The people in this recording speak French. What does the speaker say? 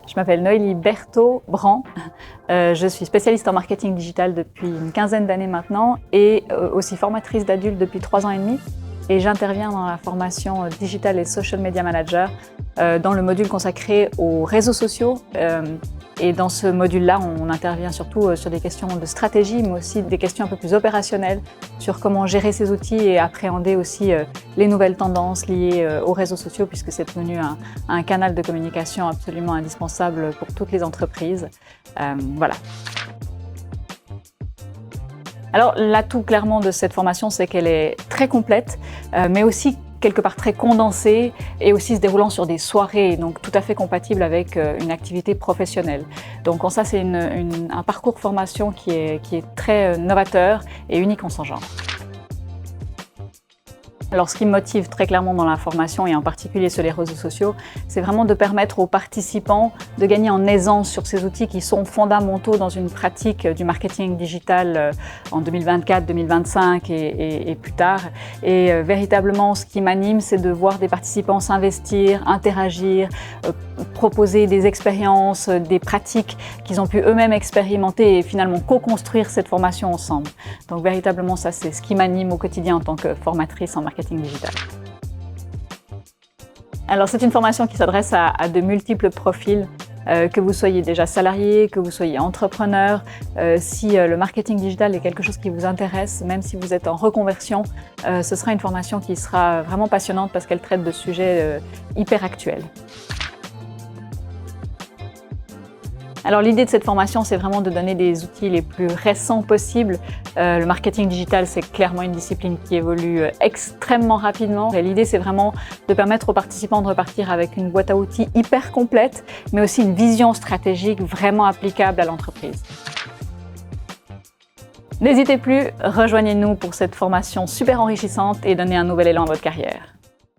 Je m'appelle Noélie Berthaud-Brand. Je suis spécialiste en marketing digital depuis une quinzaine d'années maintenant et aussi formatrice d'adultes depuis 3 ans et demi. Et j'interviens dans la formation Digital et Social Media Manager dans le module consacré aux réseaux sociaux. Et dans ce module-là, on intervient surtout sur des questions de stratégie, mais aussi des questions un peu plus opérationnelles sur comment gérer ces outils et appréhender aussi les nouvelles tendances liées aux réseaux sociaux, puisque c'est devenu un canal de communication absolument indispensable pour toutes les entreprises. Voilà. Alors l'atout clairement de cette formation, c'est qu'elle est très complète, mais aussi quelque part très condensée et aussi se déroulant sur des soirées, donc tout à fait compatible avec une activité professionnelle. Donc en ça, c'est un parcours formation qui est très novateur et unique en son genre. Alors ce qui me motive très clairement dans la formation et en particulier sur les réseaux sociaux, c'est vraiment de permettre aux participants de gagner en aisance sur ces outils qui sont fondamentaux dans une pratique du marketing digital en 2024, 2025 et plus tard. Et véritablement ce qui m'anime, c'est de voir des participants s'investir, interagir, proposer des expériences, des pratiques qu'ils ont pu eux-mêmes expérimenter et finalement co-construire cette formation ensemble. Donc véritablement ça, c'est ce qui m'anime au quotidien en tant que formatrice en marketing digital. Alors c'est une formation qui s'adresse à de multiples profils, que vous soyez déjà salarié, que vous soyez entrepreneur, si le marketing digital est quelque chose qui vous intéresse, même si vous êtes en reconversion, ce sera une formation qui sera vraiment passionnante parce qu'elle traite de sujets hyper actuels. Alors l'idée de cette formation, c'est vraiment de donner des outils les plus récents possibles. Le marketing digital, c'est clairement une discipline qui évolue extrêmement rapidement. Et l'idée, c'est vraiment de permettre aux participants de repartir avec une boîte à outils hyper complète, mais aussi une vision stratégique vraiment applicable à l'entreprise. N'hésitez plus, rejoignez-nous pour cette formation super enrichissante et donnez un nouvel élan à votre carrière.